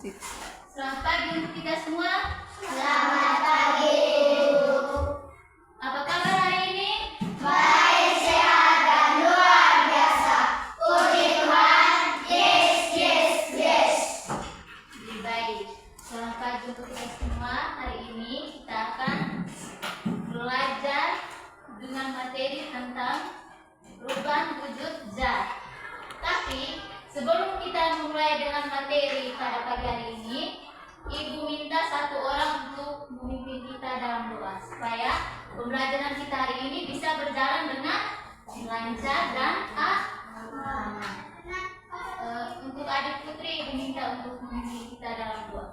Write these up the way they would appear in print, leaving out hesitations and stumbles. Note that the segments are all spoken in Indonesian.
Selamat pagi untuk kita semua. Selamat pagi, Ibu. Apa kabar hari ini? Baik, sehat, dan luar biasa. Puji Tuhan. Yes, yes, yes. Jadi baik. Selamat pagi untuk kita semua. Hari ini kita akan belajar dengan materi tentang perubahan wujud zat. Tapi sebelum kita mulai dengan materi pada pagi hari ini, Ibu minta satu orang untuk memimpin kita dalam doa supaya pembelajaran kita hari ini bisa berjalan dengan lancar dan aman. Untuk adik Putri, Ibu minta untuk memimpin kita dalam doa.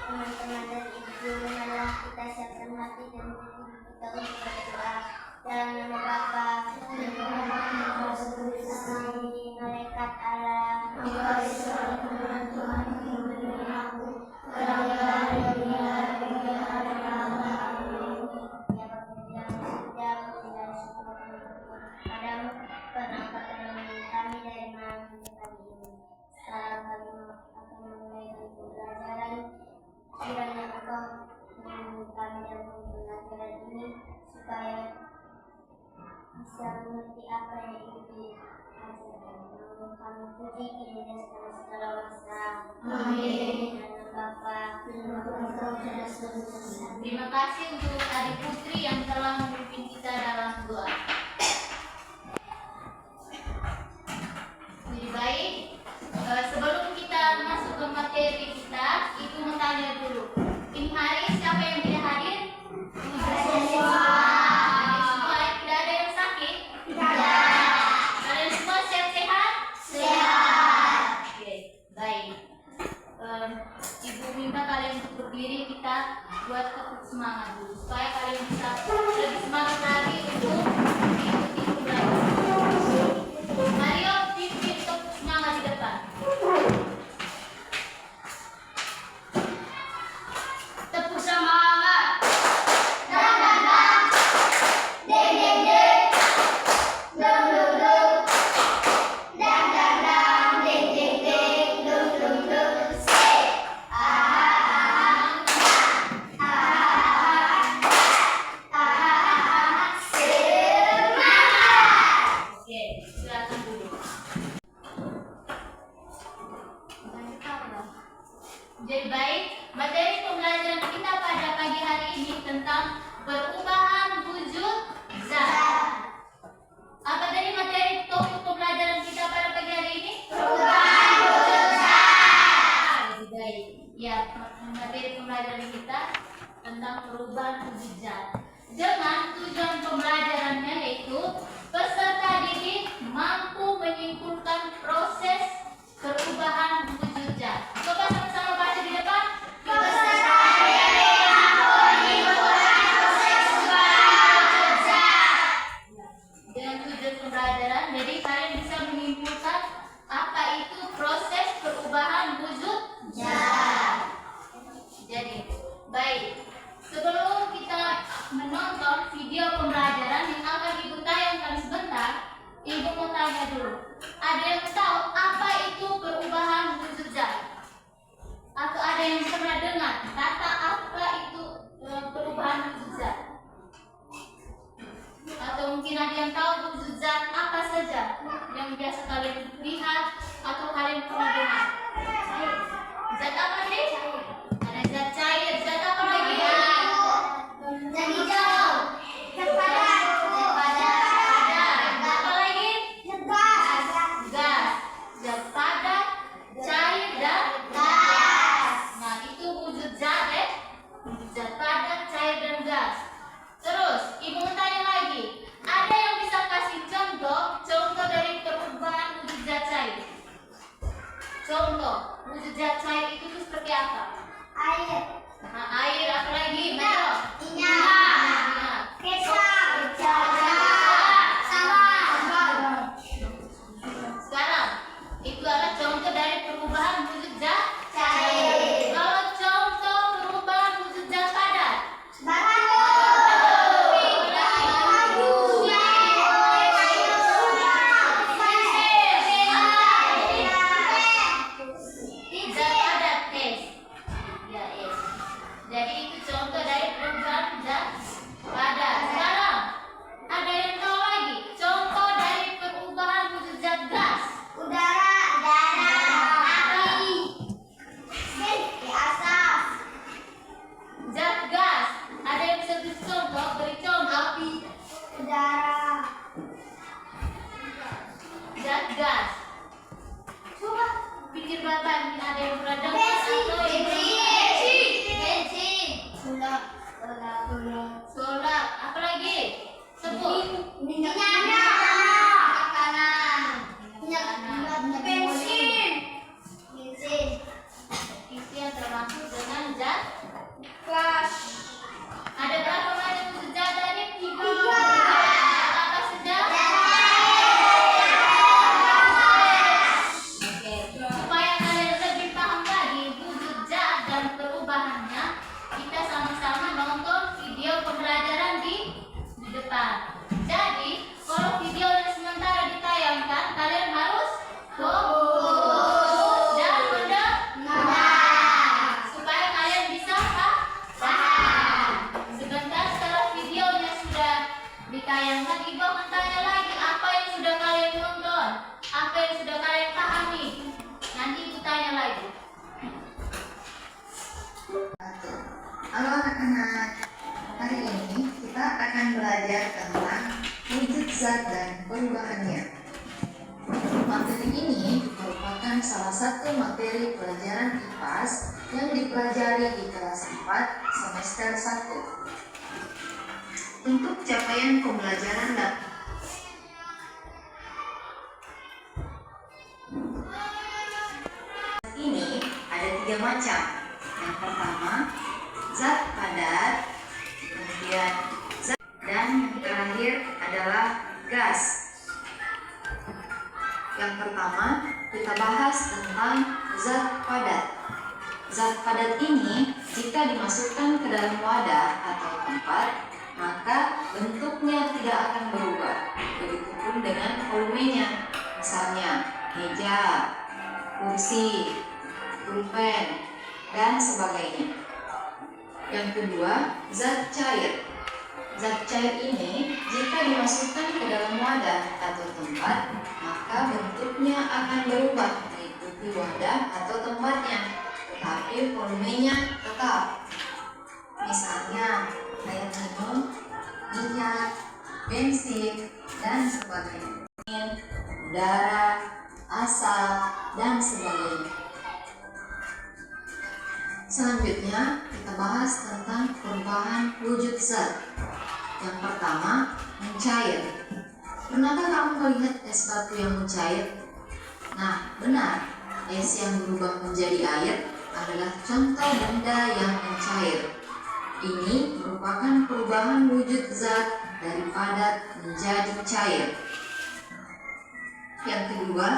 Teman-teman dan ibu, marilah kita siapkan hati dan tubuh kita untuk berdoa. Dalam nama Bapa dan Tuhan dan Roh Kudus, amin. Malaikat Allah, Tuhan Tuhan yang memberi aku, kerajaan dunia padamu perangkatkan kami dari malam kami ini. Sekarang kami akan memulai pembelajaran. Kiranya Engkau menemui kami dalam pembelajaran ini supaya bisa mengerti apa yang Ibu ajarkan. Namun kami puji kini dan sekarang segala masa. Amin. Dalam Bapa dan Roh Kudus. Terima kasih untuk adik Putri yang telah memimpin kita dalam doa. Jadi baik, sebelum kita masuk ke materi kita, Ibu mau tanya dulu. Ini hari siapa yang tidak hadir? Semua. Tidak ada yang sakit? Tidak. Kalian semua sehat-sehat? Sehat. Oke, baik. Ibu minta kalian untuk berdiri, kita buat tepuk semangat dulu supaya kalian bisa lebih semangat lagi untuk mengikuti pembelajaran. Mario, pimpin tepuk semangat di depan. Tepuk semangat. Dang dang dang, deng deng deng, dum dum dum, dang dang dang, deng deng deng, dum dum dum. Say, semangat. Oke, silakan dulu. Jadi baik, materi pembelajaran kita pada pagi hari ini tentang perubahan wujud zat. Apa tadi materi topik pembelajaran kita pada pagi hari ini? Perubahan wujud zat. Jadi baik, ya materi pembelajaran kita tentang perubahan wujud zat. Dengan tujuan pembelajarannya yaitu peserta didik mampu menyimpulkan proses perubahan wujud zat. Coba sama-sama baca di depan. Peserta didik mampu menyimpulkan proses perubahan wujud zat. Dengan tujuan pembelajaran, jadi kalian bisa menyimpulkan apa itu proses perubahan wujud Zat. Jadi, baik. Sebelum kita menonton video pembelajaran yang akan Ibu tayangkan sebentar, Ibu mau tanya dulu. Ada yang tahu apa itu perubahan wujud zat? Atau ada yang pernah dengar kata apa itu perubahan wujud zat? Atau mungkin ada yang tahu wujud zat apa saja yang biasa kalian lihat atau kalian pernah dengar? Zat apa nih? Ada zat cair, zat apa lagi? Zat hijau. Zat padat. Ada. Apa lagi? Zat gas. Gas. Zat padat, cair, dan Gas. nah itu wujud zat ya. Zat padat, cair, dan gas. Terus, Ibu mau tanya lagi. Ada yang bisa kasih contoh dari perubahan wujud zat cair? Contoh, wujud zat cair itu tuh seperti apa? Air. Nah, air, apa lagi? Minyak. Minyak. Kecap. Sama. Sekarang, itu adalah contoh dari perubahan wujud zat solar. Apa lagi? Sebut. Minyak Bensin. bensin, Isi yang termasuk dengan zat. gas, Ada berapa macam zat tadi? tiga, Apa saja? Oke, supaya kalian lebih paham lagi wujud zat dan perubahannya, kita sama-sama nonton video pembelajaran di depan. Jadi, kalau videonya sementara ditayangkan, kalian harus fokus dan mendengar supaya kalian bisa paham. Sebentar setelah videonya sudah ditayangkan, Ibu akan tanya lagi apa yang sudah kalian nonton, apa yang sudah kalian pahami. Nanti Ibu tanya lagi. Halo anak-anak, hari ini kita akan belajar tentang wujud zat dan perubahannya. Materi ini merupakan salah satu materi pelajaran IPAS yang dipelajari di kelas 4 semester 1. Untuk capaian pembelajaran ini ada 3 macam. Yang pertama, zat padat, kemudian zat, dan yang terakhir adalah gas. Yang pertama, kita bahas tentang zat padat. Zat padat ini jika dimasukkan ke dalam wadah atau tempat, maka bentuknya tidak akan berubah. Begitupun dengan volumenya. Misalnya, meja, kursi, pulpen, dan sebagainya. Yang kedua, zat cair. Zat cair ini jika dimasukkan ke dalam wadah atau tempat, maka bentuknya akan berubah mengikuti wadah atau tempatnya, tetapi volumenya tetap. Misalnya, air minum, minyak, bensin, dan sebagainya. Udara, asap, dan sebagainya. Selanjutnya, kita bahas tentang perubahan wujud zat. Yang pertama, mencair. Pernahkah kamu melihat es batu yang mencair? Nah, benar. Es yang berubah menjadi air adalah contoh benda yang mencair. Ini merupakan perubahan wujud zat dari padat menjadi cair. Yang kedua,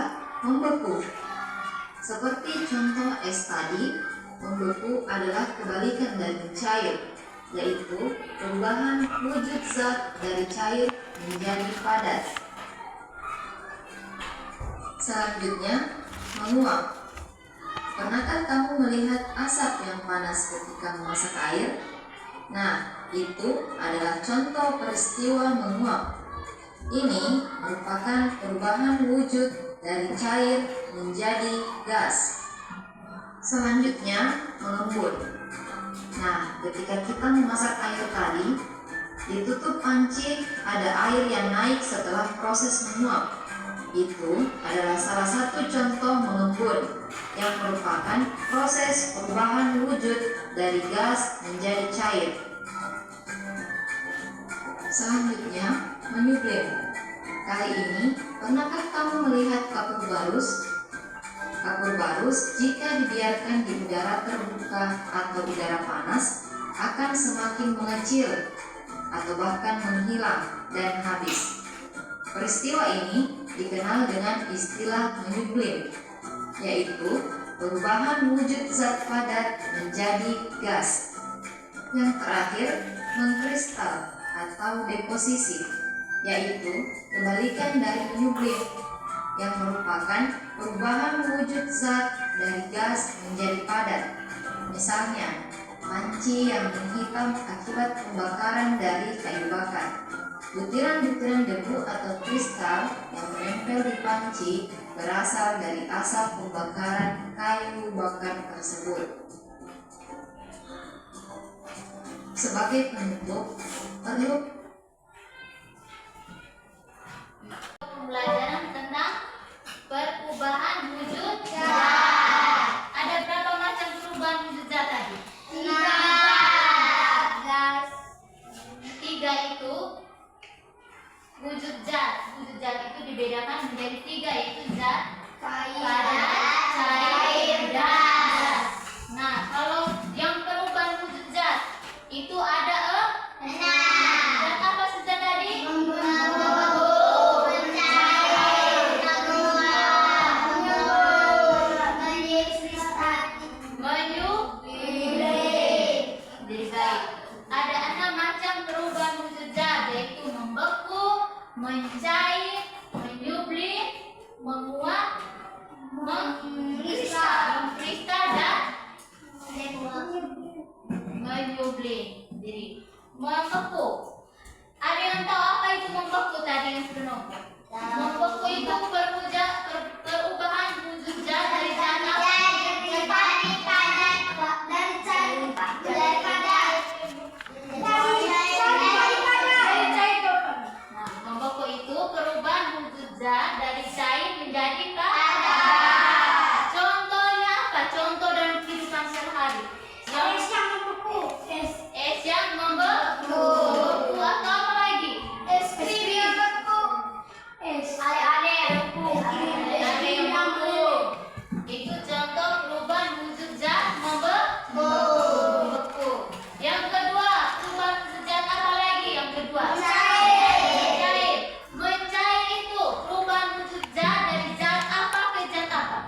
membeku. Seperti contoh es tadi, membeku adalah kebalikan dari mencair, yaitu perubahan wujud zat dari cair menjadi padat. Selanjutnya, menguap. Pernahkah kamu melihat asap yang panas ketika memasak air? Nah, itu adalah contoh peristiwa menguap. Ini merupakan perubahan wujud dari cair menjadi gas. Selanjutnya, mengembun. Nah, ketika kita memasak air tadi, ditutup panci, ada air yang naik setelah proses menguap. Itu adalah salah satu contoh mengembun yang merupakan proses perubahan wujud dari gas menjadi cair. Selanjutnya, menyublim. Kali ini, pernahkah kamu melihat kapur barus? Kapur barus jika dibiarkan di udara terbuka atau udara panas akan semakin mengecil atau bahkan menghilang dan habis. Peristiwa ini dikenal dengan istilah menyublim, yaitu perubahan wujud zat padat menjadi gas. Yang terakhir, mengkristal atau deposisi, yaitu kebalikan dari menyublim, yang merupakan perubahan wujud zat dari gas menjadi padat. Misalnya, panci yang menghitam akibat pembakaran dari kayu bakar. Butiran-butiran debu atau kristal yang menempel di panci berasal dari asap pembakaran kayu bakar tersebut. Sebagai penutup, perlu Pembelajaran tentang perubahan wujud zat. Ada berapa macam perubahan wujud zat tadi? tiga, gas, membeku. Ada yang tahu apa itu membeku tadi yang sudah nombor? Membeku itu perubahan wujud zat dari zat apa? Nah, membeku itu perubahan wujud zat dari cair menjadi padat. Contohnya apa? Contoh dalam kehidupan sehari. Es yang membeku. Membeku atau apa lagi? Es krim yang membeku. Ale-ale yang membeku. Itu contoh perubahan wujud zat membeku. Yang kedua, perubahan wujud zat apa lagi? Yang kedua, mencair. Mencair itu perubahan wujud zat dari zat apa ke zat apa?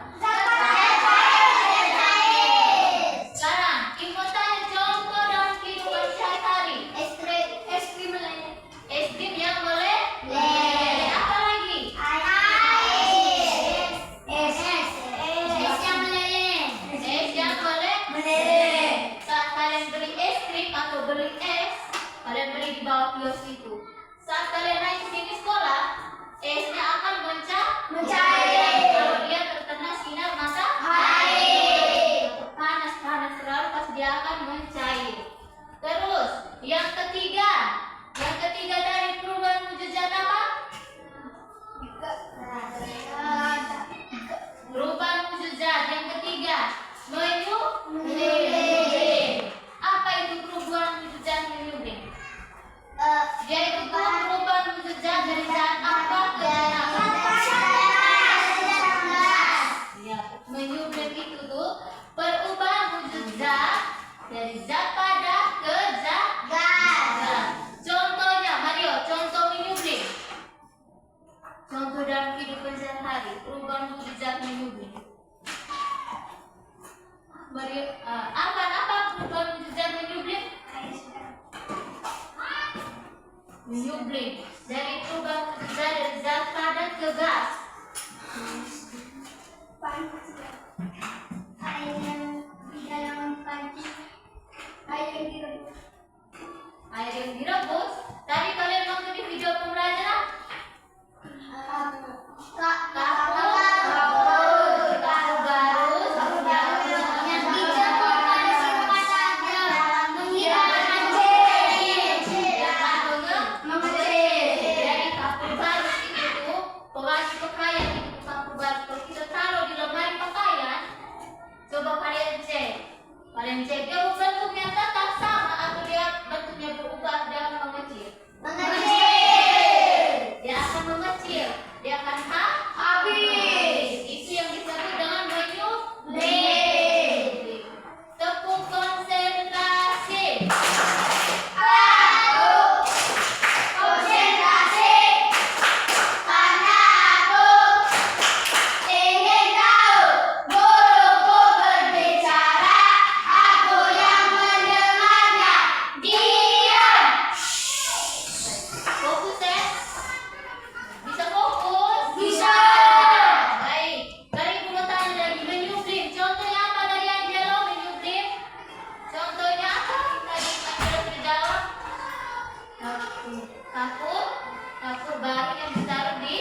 Sekarang, Ibu tanya contoh dalam kehidupan sehari-hari. Es krim meleleh. Es krim yang meleleh. Apa lagi? Es yang meleleh. Es yang meleleh. Saat kalian beli es krim atau beli es, kalian beli di bawah kios itu. Saat kalian naik sini sekolah, esnya akan mencair. Kalau dia terkena sinar matahari, panas terlalu pasti dia akan mencair. Terus yang ketiga dari perubahan wujud zat apa? Perubahan wujud zat yang ketiga, menyublim. Apa itu perubahan wujud zat menyublim? Yaitu perubahan wujud zat dari zat apa ke zat apa? Ya, menyublim itu tuh perubahan wujud zat dari zat padat ke zat gas. Contohnya, Mario, contoh menyublim. Contoh dalam kehidupan sehari-hari, perubahan wujud zat menyublim. Mario, apa perubahan wujud zat menyublim? Menyublim dari perubahan wujud zat dari zat padat ke gas. Air yang di dalam panci. Air yang direbus. Air yang direbus. Tadi kalian nonton di video pembelajaran? Yang dijemur pada suhu matahari menghilangkan mengecil. Jadi kapur baru itu pewangi pakaian itu kapur baru. Kalau kita taruh di lemari pakaian, coba kalian cek. Dia bentuknya tetap sama atau dia bentuknya berubah dia akan mengecil. Dia akan mengecil. Dia akan habis. Itu yang disebut dengan menyublim. Tepuk konsentrasi. Konsentrasi karena aku ingin tahu guruku berbicara, aku yang mendengarnya diam. Fokus ya. Bisa fokus? Bisa. Baik. Dari ibu mau tanya lagi menyublim. Contohnya apa dari Angelo menyublim? Contohnya apa? Tadi Angelo sudah jawab. Kapur baru yang ditaruh di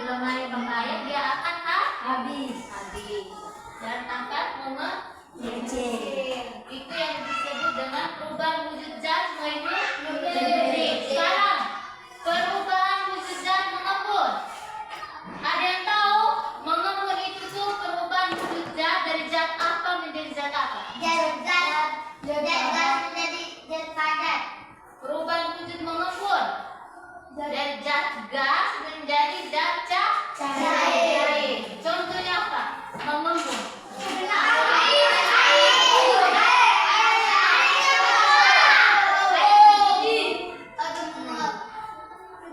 lemari pakaian dia akan habis dan akan mengecil. Itu yang disebut dengan perubahan wujud zat menyublim. Sekarang perubahan wujud zat mengembun. Ada yang tahu mengembun itu tuh perubahan wujud zat dari zat apa menjadi zat apa? Menjadi zat padat. Perubahan wujud mengembun dari zat gas menjadi zat cair. Contohnya apa? Mengembun.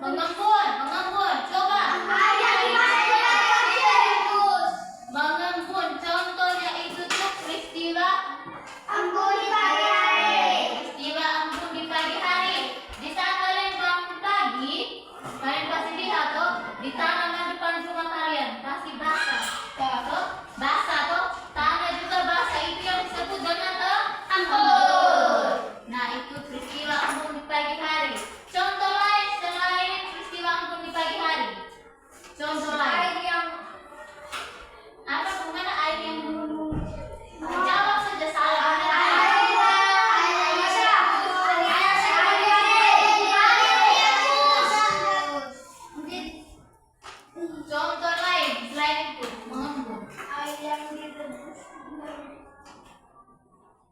Mengembun. Coba. Mengembun. Contohnya itu tuh peristiwa Embun di pagi hari. Di saat kalian bangun pagi, kalian pasti lihat tuh di tanaman depan rumah kalian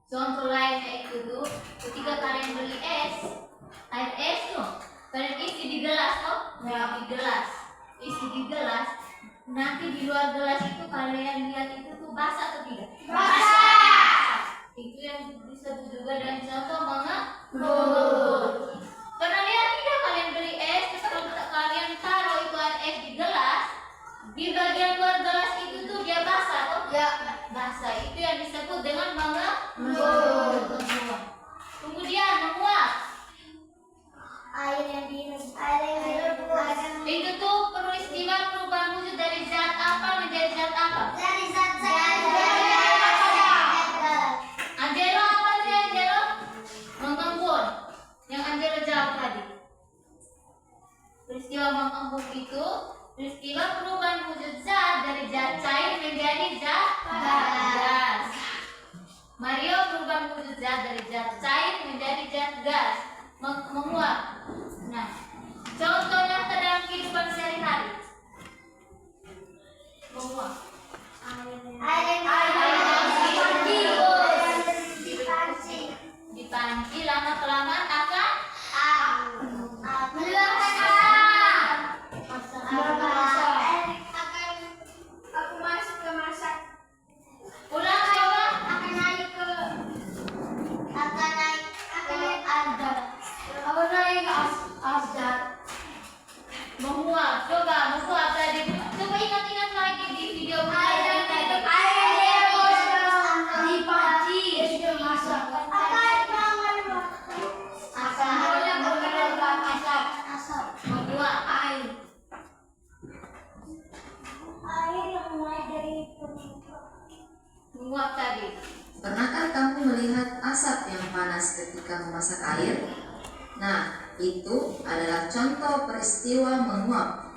Contoh lainnya itu tuh, ketika kalian beli air es tuh, kalian isi di gelas tuh, di gelas, isi di gelas. Nanti di luar gelas itu kalian lihat itu tuh basah atau tidak? Basah. Itu yang disebut juga dengan contoh mengembun. Pernah lihat tidak kalian beli es, terus kalau kalian taruh itu air es di gelas, di bagian luar gelas itu tuh dia basah tuh? Ya, basah. Itu yang disebut dengan mengembun. Kemudian menguap. Air yang direbus. Itu tuh peristiwa perubahan wujud dari zat apa menjadi zat apa? Dari zat gas. Angelo apa sih Angelo? Mengembun. Yang Angelo jawab tadi. Peristiwa mengembun itu peristiwa perubahan wujud zat dari zat cair menjadi zat gas. Mario perubahan wujud zat dari zat cair menjadi zat gas. Menguap. Nah, contohnya dalam kehidupan sehari-hari. Menguap. Dipanci lama kelamaan akan ulang coba. Menguap. Coba menguap tadi. Coba ingat-ingat lagi di video menguap tadi. Pernahkah kamu melihat asap yang panas ketika memasak air? Nah, itu adalah contoh peristiwa menguap.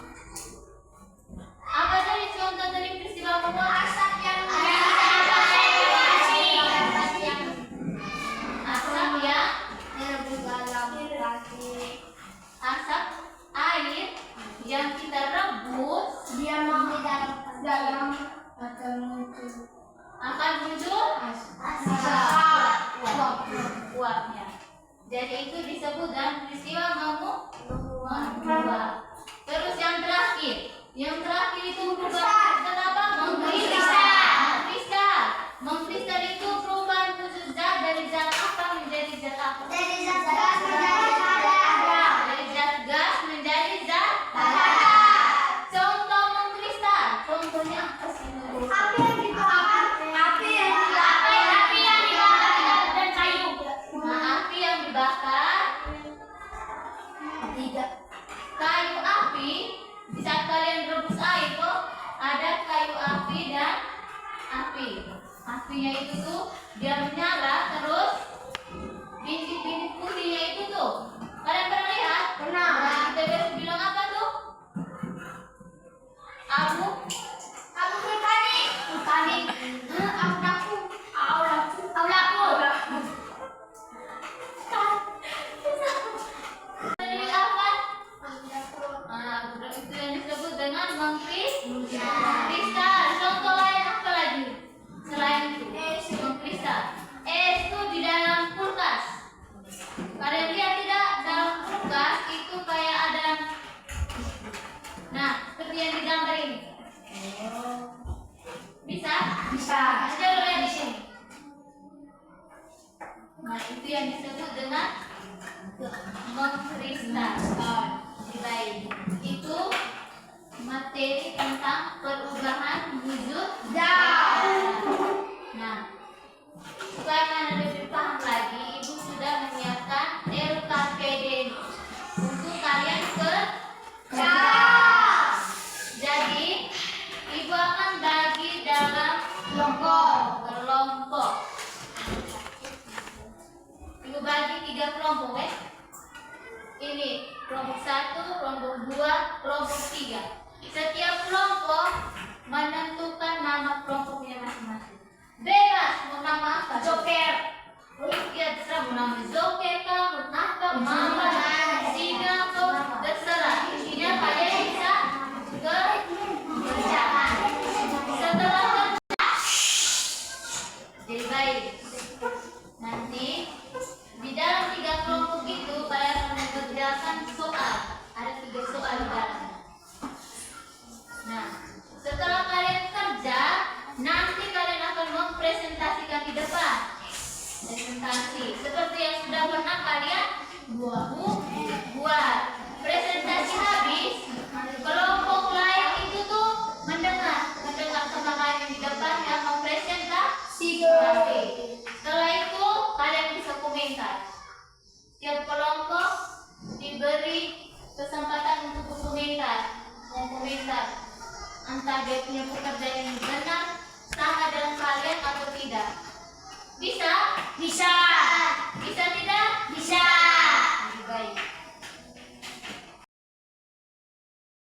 Apa tadi contoh dari peristiwa menguap? Asap yang asap air yang kita rebus Dia mau di dalam akan muncul uapnya. Jadi itu disebut dengan peristiwa menguap. Terus yang terakhir itu perubahan apa? Mengkristal itu perubahan wujud zat dari zat apa menjadi zat apa? Dari zat gas menjadi zat contoh mengkristal. Contohnya apa sih? Api yang dibakar dan kayu. Nah, api yang dibakar. Tidak. Kayu api. Di saat kalian rebus air kok ada kayu api dan api. Apinya itu tuh dia menyala terus bintik-bintik putihnya itu tuh. Kalian pernah lihat? Pernah. Nah, kita biasa bilang apa tuh? Abu vulkanik. Dari apa? Nah, itu yang disebut dengan mengkristal. Contoh lain apa lagi? Selain itu, mengkristal. Es itu di dalam kulkas. Kalian lihat tidak? Dalam kulkas itu kayak ada. Nah, seperti yang digambar ini. Bisa? Coba lihat di sini. Nah, itu yang disebut dengan mengkristal. Baik, itu materi tentang perubahan wujud zat. Nah, supaya kalian lebih paham lagi, Ibu sudah menyiapkan LKPD untuk kalian kerja. Jadi, Ibu akan bagi dalam kelompok. Ibu bagi 3 kelompok, Ini kelompok 1, kelompok 2, kelompok 3. Setiap kelompok menentukan nama kelompoknya masing-masing. Bebas mau nama apa? Joker. Ya terserah mau nama Joker kah, mau apa, Mama, Singa, terserah. Intinya kalian bisa kerjaan. Setelah kerja, buat. Presentasi habis, kelompok lain itu tuh mendengar sama kalian di depan yang mempresentasi. Setelah itu kalian bisa komentar. Setiap kelompok diberi kesempatan untuk berkomentar, entah dia punya pekerjaan yang benar sama dengan kalian atau tidak. Bisa? Bisa tidak? Bisa.